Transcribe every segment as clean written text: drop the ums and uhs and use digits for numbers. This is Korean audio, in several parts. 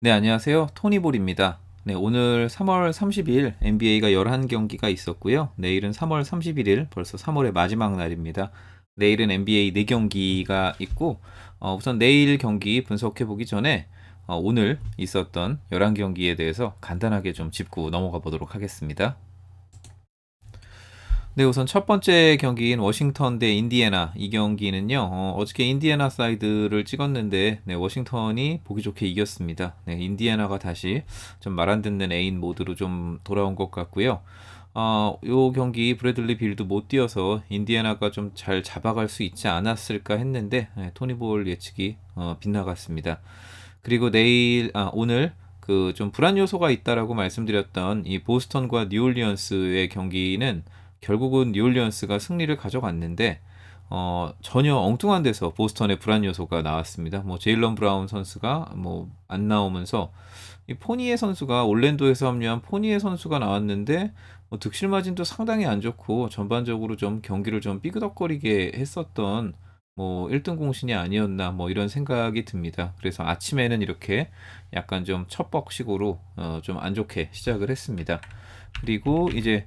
네, 안녕하세요. 토니볼입니다. 네, 오늘 3월 30일 NBA가 11경기가 있었고요. 내일은 3월 31일, 벌써 3월의 마지막 날입니다. 내일은 NBA 4경기가 있고, 우선 내일 경기 분석해 보기 전에 오늘 있었던 11경기에 대해서 간단하게 좀 짚고 넘어가 보도록 하겠습니다. 네, 우선 첫 번째 경기인 워싱턴 대 인디애나 이 경기는요. 어저께 인디애나 사이드를 찍었는데 네, 워싱턴이 보기 좋게 이겼습니다. 네, 인디애나가 다시 좀 말 안 듣는 애인 모드로 좀 돌아온 것 같고요. 요 경기 브래들리 빌도 못 뛰어서 인디애나가 좀 잘 잡아갈 수 있지 않았을까 했는데 네, 토니볼 예측이 빗나갔습니다. 그리고 오늘 그 좀 불안 요소가 있다라고 말씀드렸던 이 보스턴과 뉴올리언스의 경기는 결국은 뉴올리언스가 승리를 가져갔는데 전혀 엉뚱한 데서 보스턴의 불안 요소가 나왔습니다. 뭐 제일런 브라운 선수가 뭐 안 나오면서 이 포니에 선수가 올랜도에서 합류한 포니에 선수가 나왔는데 뭐 득실 마진도 상당히 안 좋고 전반적으로 좀 경기를 좀 삐그덕거리게 했었던 뭐 1등 공신이 아니었나 뭐 이런 생각이 듭니다. 그래서 아침에는 이렇게 약간 좀 첩벅식으로 좀 안 좋게 시작을 했습니다. 그리고 이제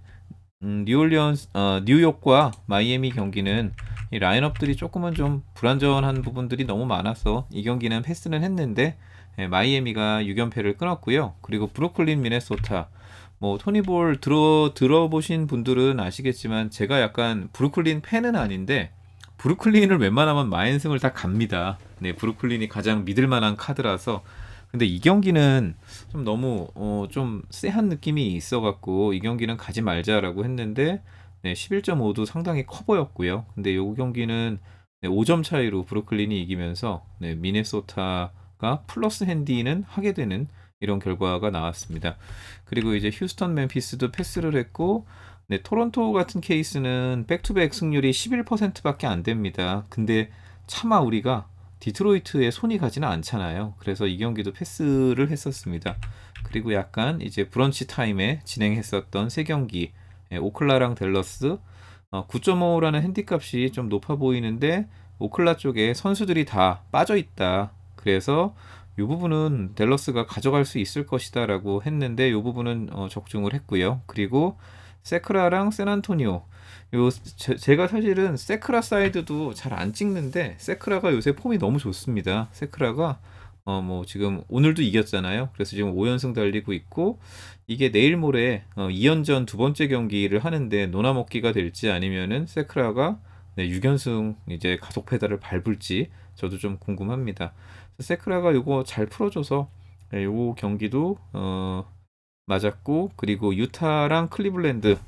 뉴욕과 마이애미 경기는 이 라인업들이 조금은 좀 불안전한 부분들이 너무 많아서 이 경기는 패스는 했는데 마이애미가 6연패를 끊었고요. 그리고 브루클린, 미네소타 뭐 토니볼 들어보신 분들은 아시겠지만 제가 약간 브루클린 팬은 아닌데 브루클린을 웬만하면 마인승을 다 갑니다. 네, 브루클린이 가장 믿을 만한 카드라서 근데 이 경기는 좀 너무 좀 쎄한 느낌이 있어갖고 이 경기는 가지 말자라고 했는데 네, 11.5도 상당히 커 보였고요. 근데 이 경기는 네, 5점 차이로 브루클린이 이기면서 네, 미네소타가 플러스 핸디는 하게 되는 이런 결과가 나왔습니다. 그리고 이제 휴스턴 멤피스도 패스를 했고 네, 토론토 같은 케이스는 백투백 승률이 11%밖에 안 됩니다. 근데 차마 우리가 디트로이트에 손이 가지는 않잖아요. 그래서 이 경기도 패스를 했었습니다. 그리고 약간 이제 브런치 타임에 진행했었던 세 경기, 오클라랑 댈러스 9.5라는 핸디값이 좀 높아 보이는데 오클라 쪽에 선수들이 다 빠져 있다. 그래서 이 부분은 댈러스가 가져갈 수 있을 것이다라고 했는데 이 부분은 적중을 했고요. 그리고 세크라랑 샌안토니오 제가 사실은 세크라 사이드도 잘 안 찍는데 세크라가 요새 폼이 너무 좋습니다. 세크라가 뭐 지금 오늘도 이겼잖아요. 그래서 지금 5연승 달리고 있고 이게 내일 모레 2연전 두 번째 경기를 하는데 노나먹기가 될지 아니면은 세크라가 네, 6연승 이제 가속 페달을 밟을지 저도 좀 궁금합니다. 세크라가 요거 잘 풀어줘서 네, 요 경기도 맞았고 그리고 유타랑 클리블랜드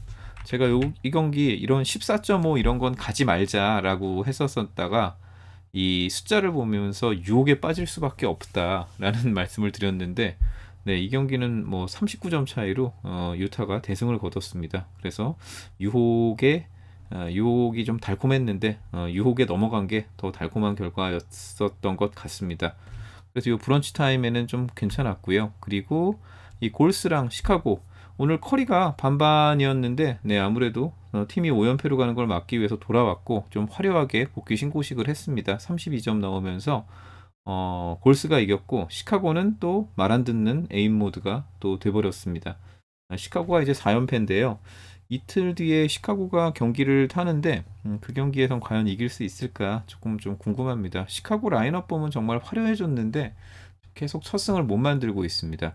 제가 이 경기 이런 14.5 이런 건 가지 말자라고 했었다가 이 숫자를 보면서 유혹에 빠질 수밖에 없다라는 말씀을 드렸는데 네, 이 경기는 뭐 39점 차이로 유타가 대승을 거뒀습니다. 그래서 유혹이 좀 달콤했는데 유혹에 넘어간 게 더 달콤한 결과였었던 것 같습니다. 그래서 이 브런치 타임에는 좀 괜찮았고요. 그리고 이 골스랑 시카고 오늘 커리가 반반이었는데 네 아무래도 팀이 5연패로 가는 걸 막기 위해서 돌아왔고 좀 화려하게 복귀 신고식을 했습니다. 32점 넣으면서 골스가 이겼고 시카고는 또 말 안 듣는 에임 모드가 또 돼버렸습니다. 시카고가 이제 4연패인데요. 이틀 뒤에 시카고가 경기를 타는데 그 경기에선 과연 이길 수 있을까 조금 좀 궁금합니다. 시카고 라인업 보면 정말 화려해졌는데 계속 첫 승을 못 만들고 있습니다.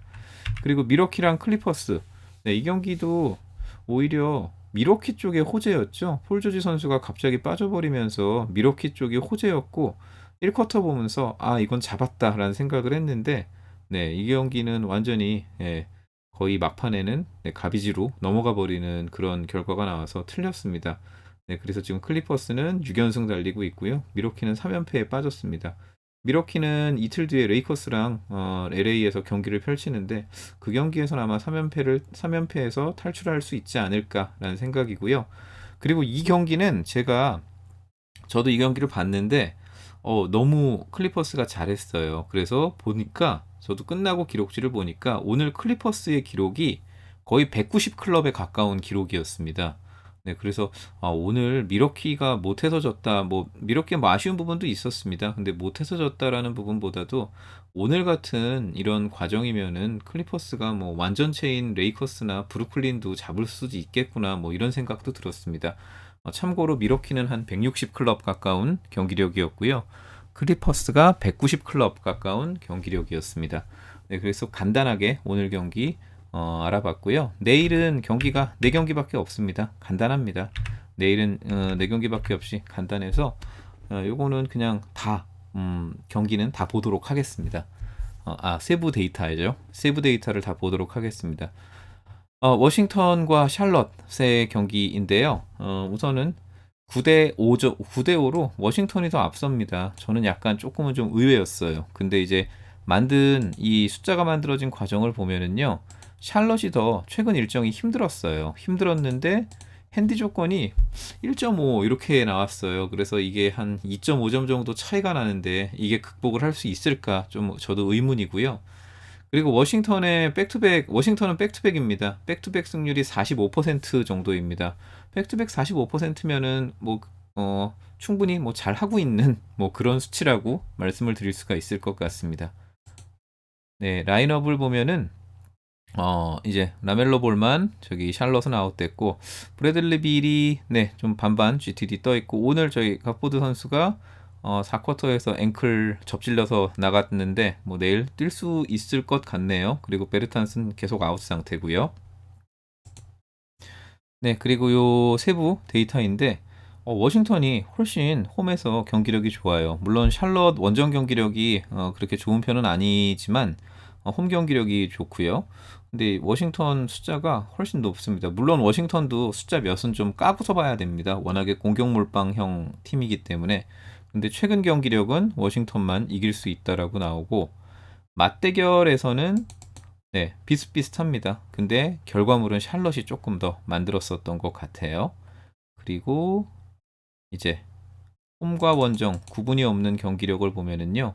그리고 미러키랑 클리퍼스 네, 이 경기도 오히려 미러키 쪽의 호재였죠. 폴 조지 선수가 갑자기 빠져버리면서 미러키 쪽이 호재였고 1쿼터 보면서 아 이건 잡았다라는 생각을 했는데 네, 이 경기는 완전히 거의 막판에는 네, 가비지로 넘어가 버리는 그런 결과가 나와서 틀렸습니다. 네, 그래서 지금 클리퍼스는 6연승 달리고 있고요. 미러키는 3연패에 빠졌습니다. 미러키는 이틀 뒤에 레이커스랑 LA에서 경기를 펼치는데 그 경기에서는 아마 3연패에서 탈출할 수 있지 않을까라는 생각이고요. 그리고 이 경기는 저도 이 경기를 봤는데 너무 클리퍼스가 잘했어요. 그래서 보니까 저도 끝나고 기록지를 보니까 오늘 클리퍼스의 기록이 거의 190 클럽에 가까운 기록이었습니다. 네, 그래서 오늘 미러키가 못해서 졌다. 뭐 미러키 뭐 아쉬운 부분도 있었습니다. 근데 못해서 졌다라는 부분보다도 오늘 같은 이런 과정이면은 클리퍼스가 뭐 완전체인 레이커스나 브루클린도 잡을 수도 있겠구나. 뭐 이런 생각도 들었습니다. 참고로 미러키는 한 160 클럽 가까운 경기력이었고요. 클리퍼스가 190 클럽 가까운 경기력이었습니다. 네, 그래서 간단하게 오늘 경기 알아봤고요. 내일은 경기가 4경기밖에 없습니다. 간단합니다. 내일은 4경기밖에 없이 간단해서 요거는 그냥 다 경기는 다 보도록 하겠습니다. 세부 데이터죠. 세부 데이터를 다 보도록 하겠습니다. 워싱턴과 샬럿의 경기인데요. 우선은 9대 5로 워싱턴이 더 앞섭니다. 저는 약간 조금은 좀 의외였어요. 근데 이제 만든 이 숫자가 만들어진 과정을 보면은요. 샬럿이 더 최근 일정이 힘들었어요. 힘들었는데 핸디 조건이 1.5 이렇게 나왔어요. 그래서 이게 한 2.5점 정도 차이가 나는데 이게 극복을 할 수 있을까 좀 저도 의문이고요. 그리고 워싱턴은 백투백입니다. 백투백 승률이 45% 정도입니다. 백투백 45%면은 충분히 뭐 잘 하고 있는 뭐 그런 수치라고 말씀을 드릴 수가 있을 것 같습니다. 네, 라인업을 보면은 이제 라멜로 볼만 저기 샬럿은 아웃됐고 브래들리 빌이 네, 좀 반반 GTD 떠 있고 오늘 저희 갓포드 선수가 4쿼터에서 앵클 접질려서 나갔는데 뭐 내일 뛸 수 있을 것 같네요. 그리고 베르탄스는 계속 아웃 상태고요. 네, 그리고 요 세부 데이터인데 워싱턴이 훨씬 홈에서 경기력이 좋아요. 물론 샬럿 원정 경기력이 그렇게 좋은 편은 아니지만 홈 경기력이 좋고요. 근데 워싱턴 숫자가 훨씬 높습니다. 물론 워싱턴도 숫자 몇은 좀 까고서 봐야 됩니다. 워낙에 공격몰빵형 팀이기 때문에. 근데 최근 경기력은 워싱턴만 이길 수 있다라고 나오고 맞대결에서는 네, 비슷비슷합니다. 근데 결과물은 샬럿이 조금 더 만들었었던 것 같아요. 그리고 이제 홈과 원정 구분이 없는 경기력을 보면은요.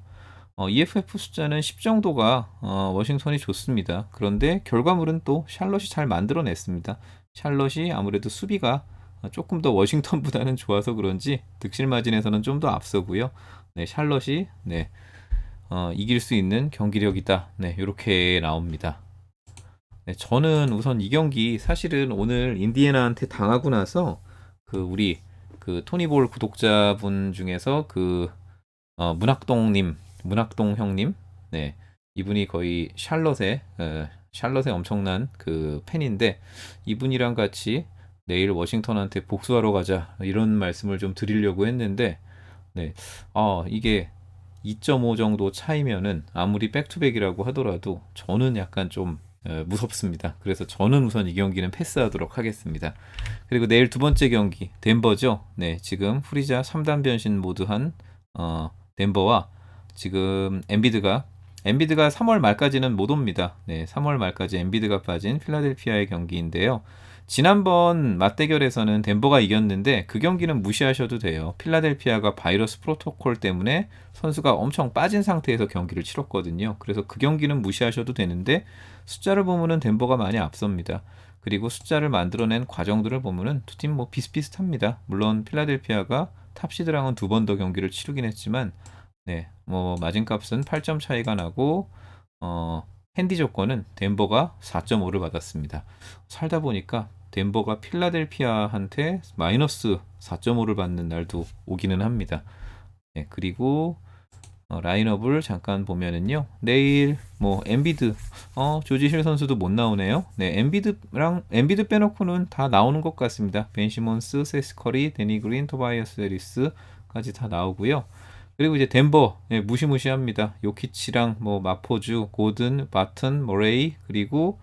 EFF 숫자는 10 정도가 워싱턴이 좋습니다. 그런데 결과물은 또 샬럿이 잘 만들어냈습니다. 샬럿이 아무래도 수비가 조금 더 워싱턴보다는 좋아서 그런지 득실 마진에서는 좀 더 앞서고요. 네, 샬럿이 네, 이길 수 있는 경기력이다. 네, 이렇게 나옵니다. 네, 저는 우선 이 경기 사실은 오늘 인디애나한테 당하고 나서 우리 토니볼 구독자분 중에서 문학동 형님, 네, 이분이 거의 샬럿의 엄청난 팬인데 이분이랑 같이 내일 워싱턴한테 복수하러 가자 이런 말씀을 좀 드리려고 했는데 네, 이게 2.5 정도 차이면은 아무리 백투백이라고 하더라도 저는 약간 좀 무섭습니다. 그래서 저는 우선 이 경기는 패스하도록 하겠습니다. 그리고 내일 두 번째 경기 덴버죠. 네, 지금 프리자 3단 변신 모드한 덴버와 지금 엔비드가 3월 말까지는 못 옵니다. 네, 3월 말까지 엔비드가 빠진 필라델피아의 경기인데요. 지난번 맞대결에서는 덴버가 이겼는데 그 경기는 무시하셔도 돼요. 필라델피아가 바이러스 프로토콜 때문에 선수가 엄청 빠진 상태에서 경기를 치렀거든요. 그래서 그 경기는 무시하셔도 되는데 숫자를 보면은 덴버가 많이 앞섭니다. 그리고 숫자를 만들어낸 과정들을 보면은 두 팀 뭐 비슷비슷합니다. 물론 필라델피아가 탑시드랑은 두 번 더 경기를 치르긴 했지만 네, 뭐 마진값은 8점 차이가 나고 핸디 조건은 덴버가 4.5를 받았습니다. 살다 보니까 덴버가 필라델피아한테 마이너스 4.5를 받는 날도 오기는 합니다. 네, 그리고 라인업을 잠깐 보면은요. 내일 뭐 엔비드 조지 힐 선수도 못 나오네요. 네, 엔비드 빼놓고는 다 나오는 것 같습니다. 벤 시몬스, 세스 커리, 데니 그린, 토바이어스 해리스까지 다 나오고요. 그리고 이제 덴버 무시무시합니다. 요키치랑 뭐 마포주, 고든, 바튼, 머레이 그리고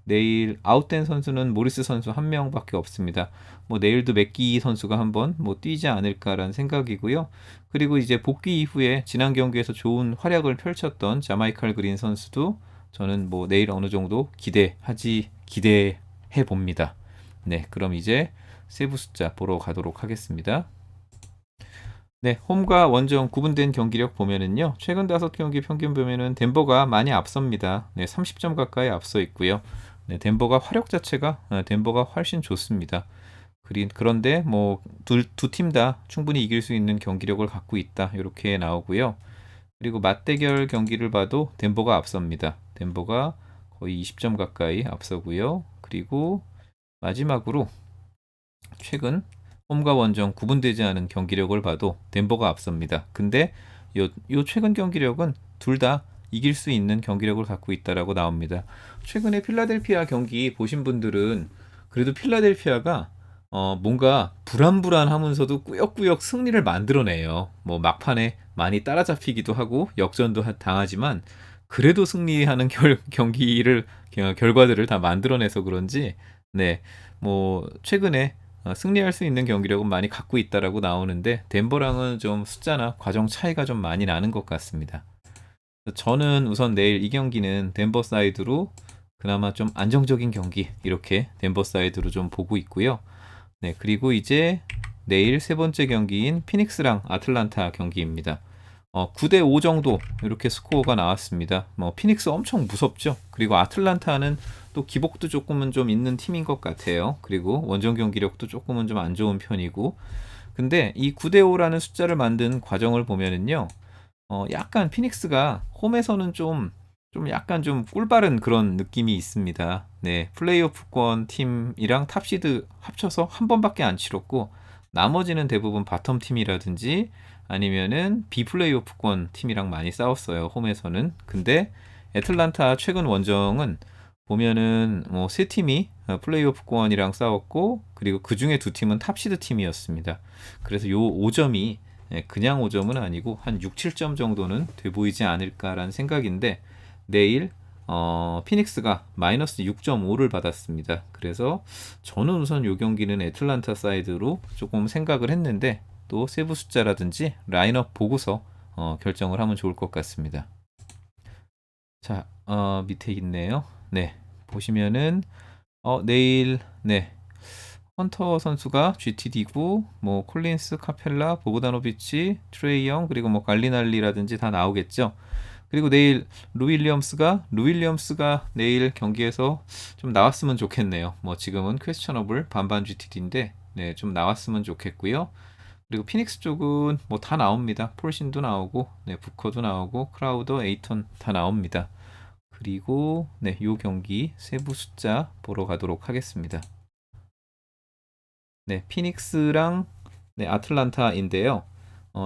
내일 아웃된 선수는 모리스 선수 한 명밖에 없습니다. 뭐 내일도 맥기 선수가 한번 뭐 뛰지 않을까라는 생각이고요. 그리고 이제 복귀 이후에 지난 경기에서 좋은 활약을 펼쳤던 자마이칼 그린 선수도 저는 뭐 내일 어느 정도 기대해 봅니다. 네, 그럼 이제 세부 숫자 보러 가도록 하겠습니다. 네, 홈과 원정 구분된 경기력 보면은요. 최근 5경기 평균 보면은 덴버가 많이 앞섭니다. 네, 30점 가까이 앞서 있고요. 네, 덴버가 훨씬 좋습니다. 그런데 뭐 두 팀 다 충분히 이길 수 있는 경기력을 갖고 있다. 이렇게 나오고요. 그리고 맞대결 경기를 봐도 덴버가 앞섭니다. 덴버가 거의 20점 가까이 앞서고요. 그리고 마지막으로 최근 홈과 원정 구분되지 않은 경기력을 봐도 덴버가 앞섭니다. 근데 요 최근 경기력은 둘 다 이길 수 있는 경기력을 갖고 있다라고 나옵니다. 최근에 필라델피아 경기 보신 분들은 그래도 필라델피아가 뭔가 불안불안하면서도 꾸역꾸역 승리를 만들어내요. 뭐 막판에 많이 따라잡히기도 하고 역전도 당하지만 그래도 승리하는 경기를 결과들을 다 만들어내서 그런지 네, 뭐 최근에 승리할 수 있는 경기력은 많이 갖고 있다라고 나오는데 덴버랑은 좀 숫자나 과정 차이가 좀 많이 나는 것 같습니다. 저는 우선 내일 이 경기는 덴버 사이드로 그나마 좀 안정적인 경기 이렇게 덴버 사이드로 좀 보고 있고요. 네, 그리고 이제 내일 세 번째 경기인 피닉스랑 아틀란타 경기입니다. 9대 5 정도 이렇게 스코어가 나왔습니다. 뭐 피닉스 엄청 무섭죠. 그리고 아틀란타는 또 기복도 조금은 좀 있는 팀인 것 같아요. 그리고 원정 경기력도 조금은 좀 안 좋은 편이고. 근데 이 9대 5라는 숫자를 만든 과정을 보면은요. 약간 피닉스가 홈에서는 좀 약간 좀 꿀바른 그런 느낌이 있습니다. 네, 플레이오프권 팀이랑 탑시드 합쳐서 한 번밖에 안 치렀고 나머지는 대부분 바텀 팀이라든지 아니면은 비플레이오프권 팀이랑 많이 싸웠어요. 홈에서는. 근데 애틀란타 최근 원정은 보면은 뭐 세 팀이 플레이오프권이랑 싸웠고 그리고 그 중에 두 팀은 탑시드 팀이었습니다. 그래서 요 5점이 그냥 5점은 아니고 한 6, 7점 정도는 돼 보이지 않을까라는 생각인데 내일 피닉스가 마이너스 6.5를 받았습니다. 그래서 저는 우선 이 경기는 애틀란타 사이드로 조금 생각을 했는데 또 세부 숫자라든지 라인업 보고서 결정을 하면 좋을 것 같습니다. 자, 밑에 있네요. 네, 보시면은 내일 네 헌터 선수가 GTD고 뭐 콜린스, 카펠라, 보그다노비치, 트레이 영 그리고 뭐 갈리날리라든지 다 나오겠죠. 그리고 내일 루윌리엄스가 내일 경기에서 좀 나왔으면 좋겠네요. 뭐 지금은 퀘스천어블 반반 GTD인데 네, 좀 나왔으면 좋겠고요. 그리고 피닉스 쪽은 뭐 다 나옵니다. 폴신도 나오고 네, 부커도 나오고 크라우더, 에이턴 다 나옵니다. 그리고 네, 요 경기 세부 숫자 보러 가도록 하겠습니다. 네, 피닉스랑 네, 아틀란타인데요.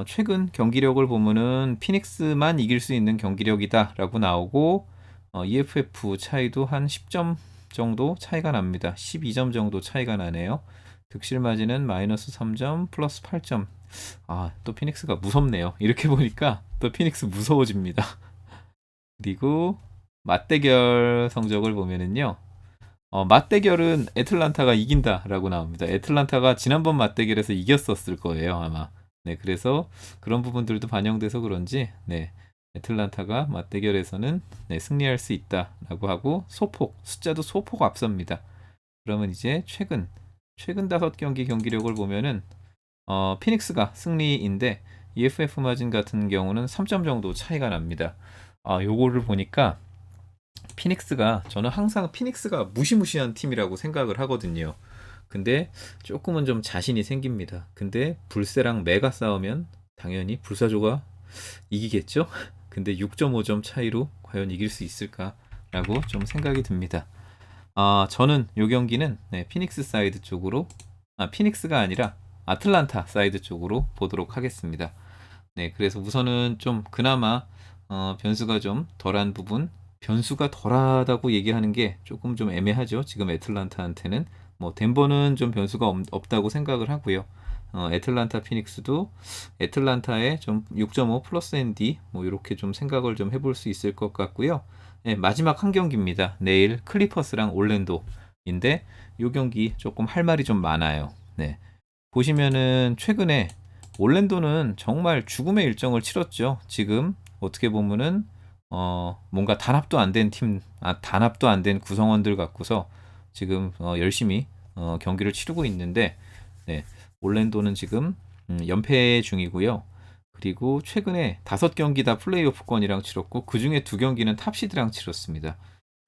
최근 경기력을 보면은 피닉스만 이길 수 있는 경기력이다라고 나오고 EFF 차이도 한 10점 정도 차이가 납니다. 12점 정도 차이가 나네요. 득실 마진은 마이너스 3점 플러스 8점. 또 피닉스가 무섭네요. 이렇게 보니까 또 피닉스 무서워집니다. 그리고 맞대결 성적을 보면은요. 맞대결은 애틀란타가 이긴다라고 나옵니다. 애틀란타가 지난번 맞대결에서 이겼었을 거예요, 아마. 네, 그래서 그런 부분들도 반영돼서 그런지, 네, 애틀란타가 맞대결에서는 네, 승리할 수 있다라고 하고 숫자도 소폭 앞섭니다. 그러면 이제 최근 5경기 경기력을 보면은 피닉스가 승리인데 EFF 마진 같은 경우는 3점 정도 차이가 납니다. 요거를 보니까 저는 항상 피닉스가 무시무시한 팀이라고 생각을 하거든요. 근데 조금은 좀 자신이 생깁니다. 근데 불세랑 메가 싸우면 당연히 불사조가 이기겠죠? 근데 6.5점 차이로 과연 이길 수 있을까라고 좀 생각이 듭니다. 저는 요 경기는 네, 피닉스 사이드 쪽으로 피닉스가 아니라 아틀란타 사이드 쪽으로 보도록 하겠습니다. 네, 그래서 우선은 좀 그나마 변수가 좀 덜한 부분 변수가 덜하다고 얘기하는 게 조금 좀 애매하죠. 지금 애틀란타한테는 뭐 덴버는 좀 변수가 없다고 생각을 하고요. 애틀란타 피닉스도 애틀란타에 좀 6.5 플러스 ND 뭐 이렇게 좀 생각을 좀 해볼 수 있을 것 같고요. 네, 마지막 한 경기입니다. 내일 클리퍼스랑 올랜도인데 이 경기 조금 할 말이 좀 많아요. 네. 보시면은 최근에 올랜도는 정말 죽음의 일정을 치렀죠. 지금 어떻게 보면은 뭔가 단합도 안 된 단합도 안 된 구성원들 갖고서 지금 열심히 경기를 치르고 있는데 네, 올랜도는 지금 연패 중이고요. 그리고 최근에 5경기 다 플레이오프권이랑 치렀고 그 중에 2경기는 탑시드랑 치렀습니다.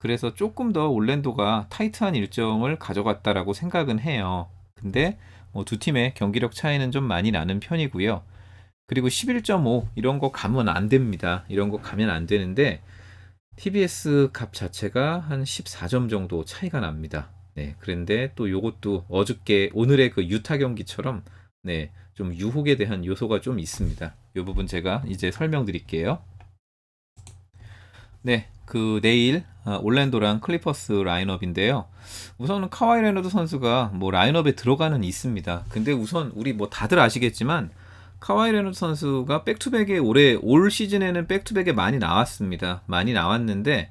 그래서 조금 더 올랜도가 타이트한 일정을 가져갔다라고 생각은 해요. 근데 두 팀의 경기력 차이는 좀 많이 나는 편이고요. 그리고 11.5 이런 거 가면 안 됩니다. 이런 거 가면 안 되는데 TBS 값 자체가 한 14점 정도 차이가 납니다. 네, 그런데 또 요것도 어저께 오늘의 그 유타 경기처럼 네, 좀 유혹에 대한 요소가 좀 있습니다. 이 부분 제가 이제 설명드릴게요. 네, 그 내일 올랜도랑 클리퍼스 라인업인데요. 우선은 카와이 레너드 선수가 뭐 라인업에 들어가는 있습니다. 근데 우선 우리 뭐 다들 아시겠지만 카와이 레너드 선수가 백투백에 올해 올 시즌에는 백투백에 많이 나왔습니다. 많이 나왔는데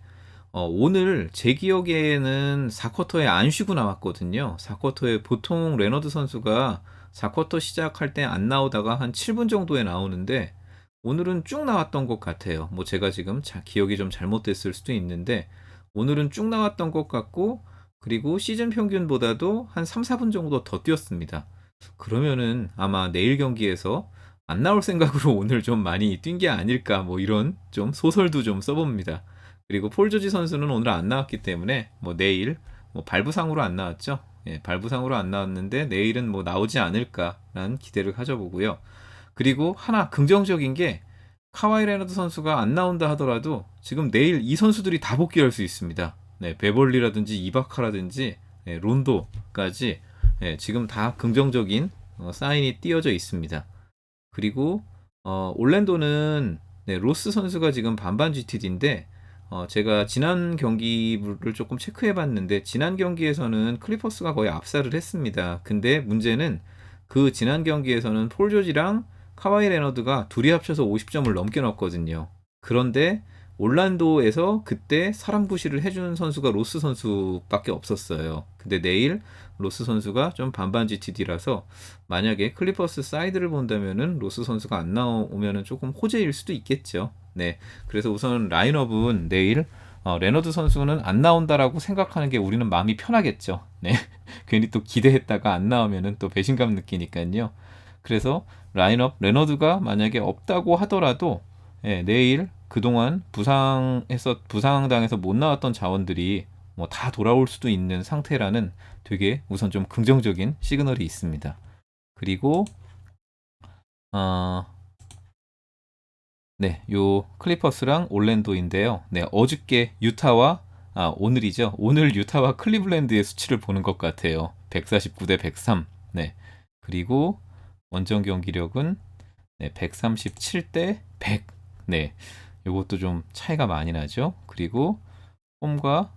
오늘 제 기억에는 4쿼터에 안 쉬고 나왔거든요. 4쿼터에 보통 레너드 선수가 4쿼터 시작할 때 안 나오다가 한 7분 정도에 나오는데 오늘은 쭉 나왔던 것 같아요. 뭐 제가 지금 기억이 좀 잘못됐을 수도 있는데 오늘은 쭉 나왔던 것 같고 그리고 시즌 평균보다도 한 3, 4분 정도 더 뛰었습니다. 그러면은 아마 내일 경기에서 안 나올 생각으로 오늘 좀 많이 뛴 게 아닐까 뭐 이런 좀 소설도 좀 써봅니다. 그리고 폴 조지 선수는 오늘 안 나왔기 때문에 뭐 내일 뭐 발부상으로 안 나왔죠. 예, 발부상으로 안 나왔는데 내일은 뭐 나오지 않을까라는 기대를 가져보고요. 그리고 하나 긍정적인 게 카와이 레너드 선수가 안 나온다 하더라도 지금 내일 이 선수들이 다 복귀할 수 있습니다. 네, 베벌리라든지 이바카라든지 네, 론도까지 네, 지금 다 긍정적인 사인이 띄어져 있습니다. 그리고 올랜도는 네, 로스 선수가 지금 반반 GTD인데 제가 지난 경기를 조금 체크해봤는데 지난 경기에서는 클리퍼스가 거의 압살을 했습니다. 근데 문제는 그 지난 경기에서는 폴 조지랑 카와이 레너드가 둘이 합쳐서 50점을 넘게 넣었거든요. 그런데 올란도에서 그때 사람 구실을 해주는 선수가 로스 선수밖에 없었어요. 근데 내일 로스 선수가 좀 반반 GTD라서 만약에 클리퍼스 사이드를 본다면은 로스 선수가 안 나오면은 조금 호재일 수도 있겠죠. 네, 그래서 우선 라인업은 내일 레너드 선수는 안 나온다라고 생각하는 게 우리는 마음이 편하겠죠. 네, 괜히 또 기대했다가 안 나오면은 또 배신감 느끼니까요. 그래서 라인업 레너드가 만약에 없다고 하더라도 예, 내일 그동안 부상당해서 못 나왔던 자원들이 뭐 다 돌아올 수도 있는 상태라는 되게 우선 좀 긍정적인 시그널이 있습니다. 그리고 네, 요 클리퍼스랑 올랜도인데요. 네, 어저께 유타와 오늘이죠. 오늘 유타와 클리블랜드의 수치를 보는 것 같아요. 149대 103. 네. 그리고 원정 경기력은 네, 137대 100. 네. 요것도 좀 차이가 많이 나죠. 그리고 홈과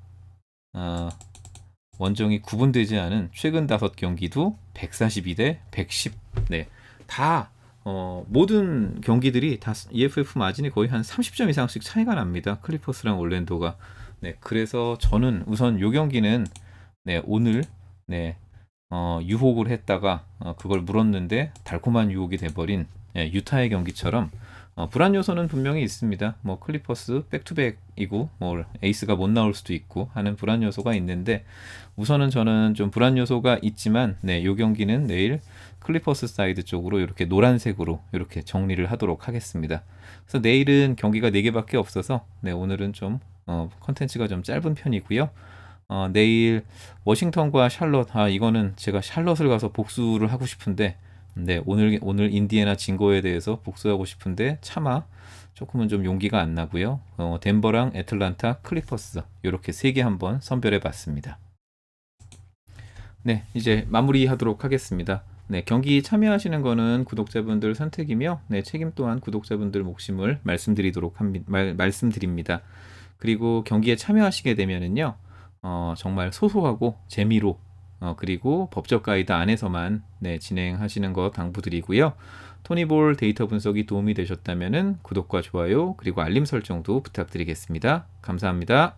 원정이 구분되지 않은 최근 5경기도 142대 110. 네. 다 모든 경기들이 다 EFF 마진이 거의 한 30점 이상씩 차이가 납니다. 클리퍼스랑 올랜도가. 네, 그래서 저는 우선 요 경기는 네, 오늘 네, 유혹을 했다가 그걸 물었는데 달콤한 유혹이 돼버린 유타의 경기처럼 불안 요소는 분명히 있습니다. 뭐 클리퍼스 백투백이고 뭐 에이스가 못 나올 수도 있고 하는 불안 요소가 있는데 우선은 저는 좀 불안 요소가 있지만 네, 요 경기는 내일 클리퍼스 사이드 쪽으로 이렇게 노란색으로 이렇게 정리를 하도록 하겠습니다. 그래서 내일은 경기가 4개밖에 없어서 네, 오늘은 좀 컨텐츠가 좀 짧은 편이고요. 내일 워싱턴과 샬럿 이거는 제가 샬럿을 가서 복수를 하고 싶은데 네, 오늘 인디애나 진 거에 대해서 복수하고 싶은데 차마 조금은 좀 용기가 안 나고요. 덴버랑 애틀란타, 클리퍼스 이렇게 3개 한번 선별해 봤습니다. 네, 이제 마무리하도록 하겠습니다. 네, 경기 참여하시는 거는 구독자분들 선택이며 네, 책임 또한 구독자분들 몫임을 말씀드립니다. 그리고 경기에 참여하시게 되면은요. 정말 소소하고 재미로 그리고 법적 가이드 안에서만 네, 진행하시는 것 당부드리고요. 토니볼 데이터 분석이 도움이 되셨다면 구독과 좋아요 그리고 알림 설정도 부탁드리겠습니다. 감사합니다.